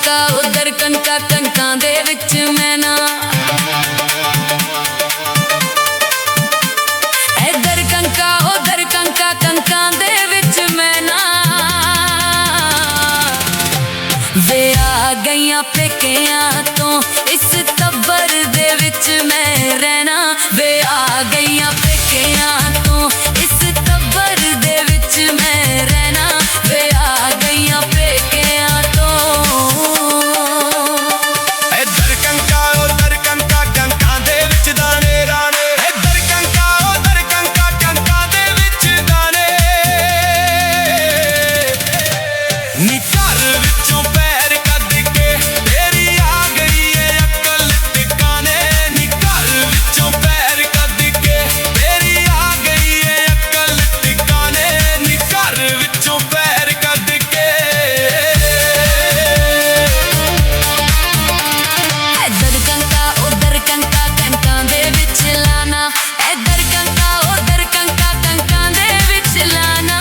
कंका उधर कंका कंका दे विच मैं ना इधर कंका उधर कंका कंका दे विच मैं ना वे आ गईयां पेकियां तो इस टब्बर दे विच मैं रहना वे आ गईयां पेकियां तो इस टब्बर दे विच मैं रहना वे आ गईयां पेकियां तो इधर कंका उधर कंका कंका दे विच दाने राणे इधर कंका उधर कंका कंका दे विच दाने नी घर विचों पैर कद के तेरी आ गई है अकल टिकाने नी घर विचों पैर कद के तेरी आ गई है अकल टिकाने नी घर विचों पैर कद के इधर कंका उधर कंका कंका दे विच लाना इधर कंका उधर कंका कंका दे विच लाना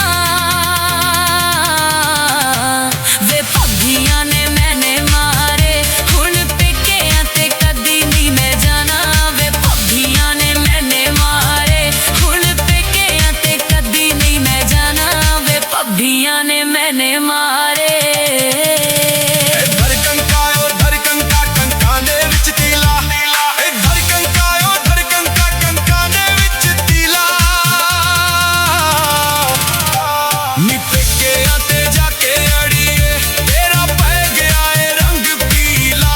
वे भगियां ने मैंने मारे हुण पेकियां ते कदी नहीं मैं जाना वे भगियां ने मैंने मारे हुण पेकियां ते कदी नहीं मैं जाना वे भगियां ने मैंने मारे इधर कंका उधर कंका कंका दे विच तीला इधर कंका उधर कंका कंका दे विच तीला नी पेकियां ते जाके अड़िए तेरा पै गया है रंग पीला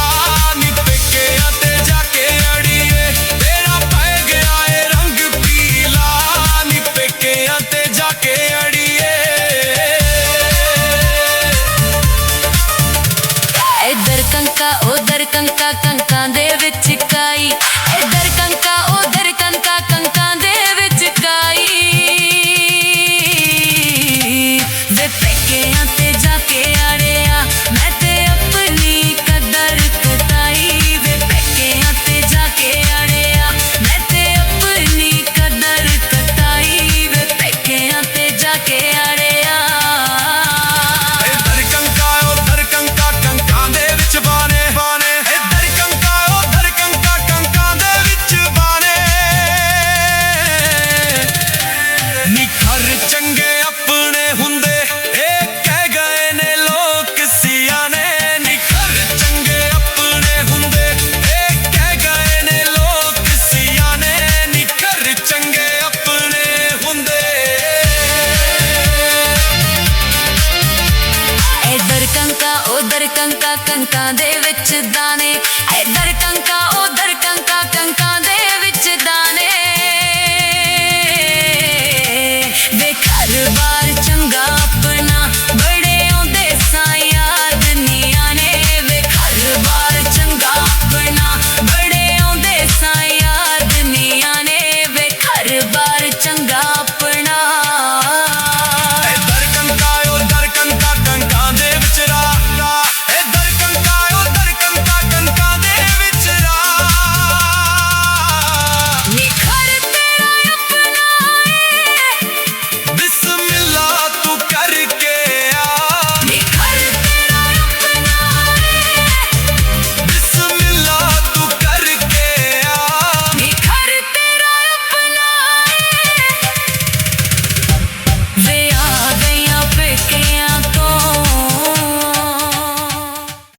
नी पेकियां ते जाके अड़िए तेरा पै गया है रंग पीला नी पेकियां ते जाके अड़िए इधर कंका उधर कंका कंका दे विच काई इधर कंका उधर कंका कंका दे विच काई वे पेकियां ते जाके अड़िया मैं ते अपनी कदर कताई वे पेकियां ते जाके अड़िया मैं ते अपनी कदर कताई वे पेकियां ते जाके अड़िया इधर कंका उधर कंका कंका दे विच बाने इधर कंका उधर कंका कंका दे विच बाने नी घर चंगे अपने हुंदे ए कह गए ने लोक सियाने नी घर चंगे अपने हुंदे ए कह गए ने लोक सियाने नी घर चंगे अपने हुंदे इधर कंका उधर कंका कंका दे विच दाने इधर